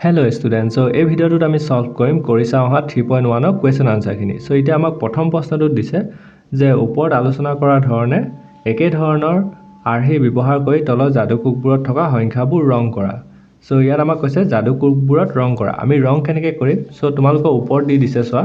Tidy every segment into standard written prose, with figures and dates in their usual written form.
Hello students, so এই ভিডিওটোত আমি solve কৰিম কৰিছা অহা 3.1 কোৱেশ্চন আনসাৰখিনি। সো এতিয়া আমাক প্ৰথম প্ৰশ্নটো দিছে যে ওপৰত আলোচনা কৰা ধৰণে একে ধৰণৰ আৰ্হি ব্যৱহাৰ কৰি তলৰ যাদুকুকবোৰত থকা সংখ্যাবোৰ ৰং কৰা। সো ইয়াত আমাক কৈছে যাদুকুকবোৰত ৰং কৰা। আমি ৰং কেনেকৈ কৰিম? সো তোমালোকৰ ওপৰত দি দিছে চোৱা।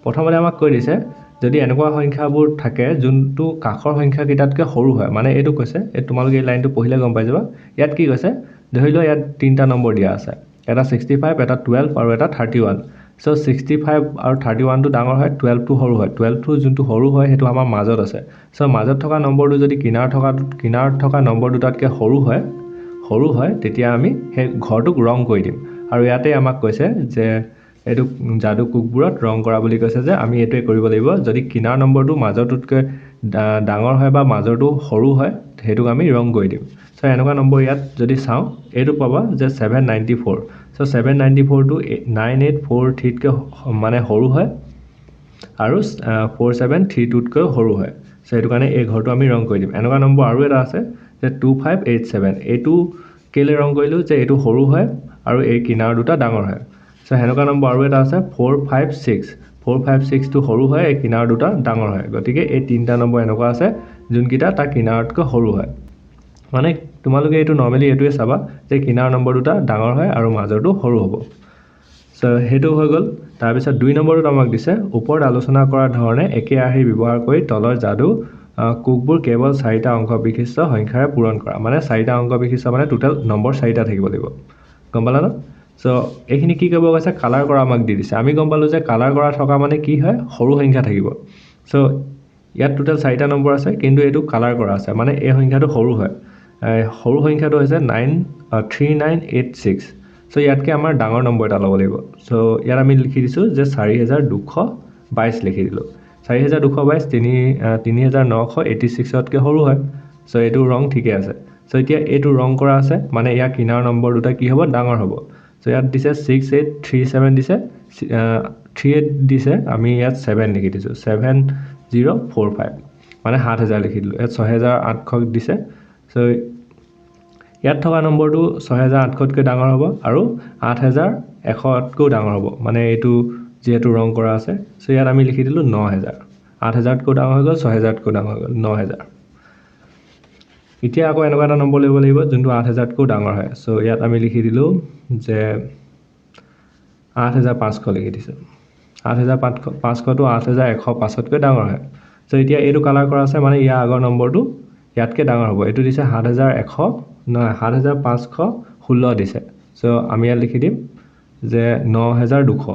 প্ৰথমতে আমাক কৈ দিছে যদি এনেকুৱা সংখ্যাবোৰ থাকে যোনটো কাষৰ সংখ্যাকেইটাতকৈ সৰু হয়, মানে এইটো কৈছে তোমালোকে এই লাইনটো পঢ়িলে গম পাই যাবা। ইয়াত কি কৈছে? ধৰি লোৱা ইয়াত তিনিটা নম্বৰ দিয়া আছে। এটা 65, এটা 12 আৰু এটা 31। সো 65 আৰু 31টো ডাঙৰ হয়, 12টো সৰু হয়। 12টো যোনটো সৰু হয় সেইটো আমাৰ মাজত আছে। সো মাজত থকা নম্বৰটো যদি কিনাৰত থকা নম্বৰ দুটাতকৈ সৰু হয় তেতিয়া আমি সেই ঘৰটোক ৰং কৰি দিম। আৰু ইয়াতে আমাক কৈছে যে এইটো যাদুকুকবোৰত ৰং কৰা বুলি কৈছে যে আমি এইটোৱে কৰিব লাগিব। যদি কিনাৰ নম্বৰটো মাজৰটোতকৈ ডাঙৰ হয় বা মাজৰটো সৰু হয় সেইটোক আমি ৰং কৰি দিম। সো এনেকুৱা নম্বৰ ইয়াত যদি চাওঁ এইটো পাবা যে 794। সো 794টো 9843তকৈ মানে সৰু হয় আৰু 4732তকৈ সৰু হয়। সো সেইটো কাৰণে এই ঘৰটো আমি ৰং কৰি দিম। এনেকুৱা নম্বৰ আৰু এটা আছে যে 2587। এইটো কেলৈ ৰং কৰিলোঁ যে এইটো সৰু হয় আৰু এই কিনাৰ দুটা ডাঙৰ হয়। সো সেনেকুৱা নম্বৰ আৰু এটা আছে 456। 456টো সৰু হয়, এই কিনাৰ দুটা ডাঙৰ হয়। গতিকে এই তিনিটা নম্বৰ এনেকুৱা আছে যোনকেইটা তাৰ কিনাৰতকৈ সৰু হয়। মানে তোমালোকে এইটো নৰ্মেলি এইটোৱে চাবা যে কিনাৰ নম্বৰ দুটা ডাঙৰ হয় আৰু মাজৰটো সৰু হ'ব। সো সেইটো হৈ গ'ল। তাৰপিছত 2 নম্বৰটোত আমাক দিছে ওপৰত আলোচনা কৰা ধৰণে একে আৰ্হি ব্যৱহাৰ কৰি তলৰ যাদু কুকবোৰ কেৱল 4টা অংক বিশিষ্ট সংখ্যাৰে পূৰণ কৰা। মানে 4টা অংক বিশিষ্ট মানে টোটেল নম্বৰ 4টা থাকিব লাগিব। গম পালা ন? সো এইখিনি কি কৰিব কৈছে? কালাৰ কৰা আমাক দি দিছে। আমি গম পালোঁ যে কালাৰ কৰা থকা মানে কি হয়? সৰু সংখ্যা থাকিব। সো ইয়াত টোটেল 4টা নম্বৰ আছে কিন্তু এইটো কালাৰ কৰা আছে, মানে এই সংখ্যাটো সৰু হয়। সৰু সংখ্যাটো হৈছে 3986। সো ইয়াতকৈ আমাৰ ডাঙৰ নম্বৰ এটা ল'ব লাগিব। সো ইয়াত আমি লিখি দিছোঁ যে 4222 লিখি দিলোঁ। 4222 3986তকৈ সৰু হয়। সো এইটো ৰং ঠিকে আছে। সো এতিয়া এইটো ৰং কৰা আছে মানে ইয়াৰ কিনাৰ নম্বৰ দুটা কি হ'ব? ডাঙৰ হ'ব। সো ইয়াত দিছে 6837 দিছে, 38 দিছে, আমি ইয়াত 7 লিখি দিছোঁ। 7045 মানে 7000 লিখি দিলোঁ। ইয়াত 6800 দিছে। সো ইয়াত থকা নম্বৰটো 6800তকৈ ডাঙৰ হ'ব আৰু 8100তকৈও ডাঙৰ হ'ব। মানে এইটো যিহেতু ৰং কৰা আছে। সো ইয়াত আমি লিখি দিলোঁ 9000। 8000তকৈও ডাঙৰ হৈ গ'ল, 6000তকৈও ডাঙৰ হৈ গ'ল, 9000। এতিয়া আকৌ এনেকুৱা এটা নম্বৰ ল'ব লাগিব যোনটো 8000তকৈও ডাঙৰ হয়। সো ইয়াত আমি লিখি দিলোঁ যে 8500 লিখি দিছোঁ। 8500টো 8105তকৈ ডাঙৰ হয়। সো এতিয়া এইটো কালাৰ কৰা আছে মানে ইয়াৰ আগৰ নম্বৰটো ইয়াতকৈ ডাঙৰ হ'ব। এইটো দিছে 7516 দিছে। সো আমি ইয়াত লিখি দিম যে 9200।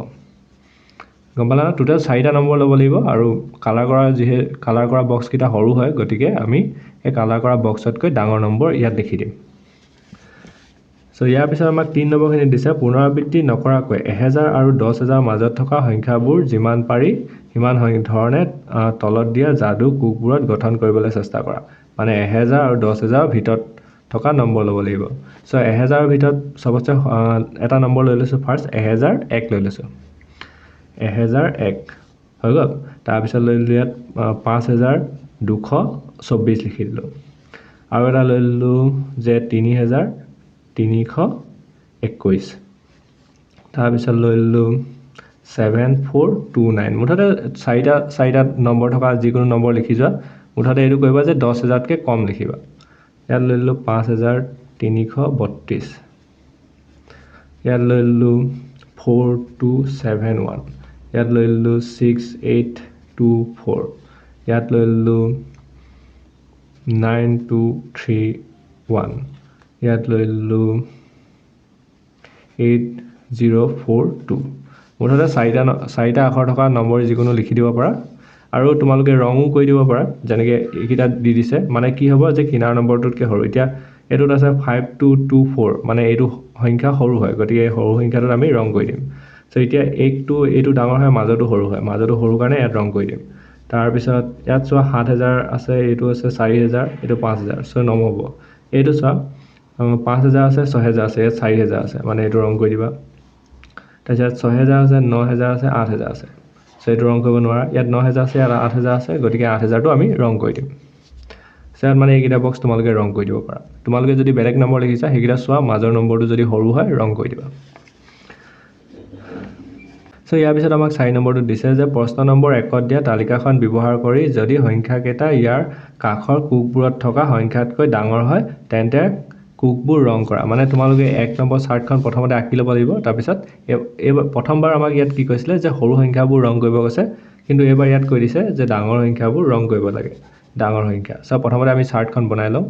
গম পালা না? টোটেল 4টা নম্বৰ ল'ব লাগিব আৰু কালাৰ কৰা বক্সকেইটা সৰু হয়, গতিকে আমি এই কালাৰ কৰা বক্সতকৈ ডাঙৰ নম্বৰ ইয়াত লিখি দিম। সো ইয়াৰ পিছত আমাক 3 নম্বৰখিনি দিছে পুনৰাবৃত্তি নকৰাকৈ 1000 আৰু 10000 মাজত থকা সংখ্যাবোৰ যিমান পাৰি সিমান ধৰণে তলত দিয়া যাদু কুকবোৰত গঠন কৰিবলৈ চেষ্টা কৰা। মানে 1000 আৰু 10000ৰ ভিতৰত থকা নম্বৰ ল'ব লাগিব। সো 1000ৰ ভিতৰত চবতছে এটা নম্বৰ লৈ লৈছোঁ। ফাৰ্ষ্ট 1001 লৈ লৈছোঁ। 1001 হৈ গ'ল। তাৰপিছত লৈ ল'লোঁ ইয়াত 5224 লিখি দিলোঁ। আৰু এটা লৈ ল'লোঁ যে 3321। তাৰপিছত লৈ ল'লোঁ 7429। মুঠতে 4টা নম্বৰ থকা যিকোনো নম্বৰ লিখি যোৱা। মুঠতে এইটো কৰিবা যে 10000তকৈ কম লিখিবা। ইয়াত লৈ ল'লোঁ 5332। ইয়াত লৈ ল'লোঁ 4271। ইয়াত লৈ ল'লোঁ 6824। ইয়াত লৈ ল'লোঁ 9231। ইয়াত লৈ ল'লোঁ 8042। মুঠতে 4টা আখৰ থকা নম্বৰ যিকোনো লিখি দিব পাৰা আৰু তোমালোকে ৰঙো কৰি দিব পাৰা। যেনেকৈ এইকেইটা দি দিছে মানে কি হ'ব যে কিনাৰ নম্বৰটোতকৈ সৰু। এতিয়া এইটোত আছে 5224, মানে এইটো সংখ্যা সৰু হয়, গতিকে এই সৰু সংখ্যাটোত আমি ৰং কৰি দিম। সো এতিয়া এইটো ডাঙৰ হয়, মাজতো সৰু হয়, মাজতো সৰু কাৰণে ইয়াত ৰং কৰি দিম। তাৰপিছত ইয়াত চোৱা 7000 আছে, এইটো আছে 4000, এইটো 5000। সো নহ'ব। এইটো চোৱা 5000 আছে, 6000 আছে, ইয়াত 4000 আছে, মানে এইটো ৰং কৰি দিবা। তাৰপিছত 6000 আছে, 9000 আছে, 8000 আছে। সো এইটো ৰং কৰিব নোৱাৰা। ইয়াত 9000 আছে, ইয়াত 8000 আছে, গতিকে 8000টো আমি ৰং কৰি দিম। সো ইয়াত মানে এইকেইটা বক্স তোমালোকে ৰং কৰি দিব পাৰা। তোমালোকে যদি বেলেগ নম্বৰ লিখিছা সেইকেইটা চোৱা, মাজৰ নম্বৰটো যদি সৰু হয় ৰং কৰি দিবা। সো ইয়াৰ পিছত আমাক 4 নম্বৰটো দিছে যে প্ৰশ্ন নম্বৰ 1ত দিয়া তালিকাখন ব্যৱহাৰ কৰি যদি সংখ্যাকেইটা ইয়াৰ কাষৰ কোকবোৰত থকা সংখ্যাতকৈ ডাঙৰ হয় তেন্তে কোকবোৰ ৰং কৰা মানে তোমালোকে 1 নম্বৰ চাৰ্টখন প্ৰথমতে আঁকি ল'ব লাগিব তাৰপিছত প্ৰথমবাৰ আমাক ইয়াত কি কৈছিলে যে সৰু সংখ্যাবোৰ ৰং কৰিব কৈছে কিন্তু এবাৰ ইয়াত কৈ দিছে যে ডাঙৰ সংখ্যাবোৰ ৰং কৰিব লাগে ডাঙৰ সংখ্যা সো প্ৰথমতে আমি চাৰ্টখন বনাই লওঁ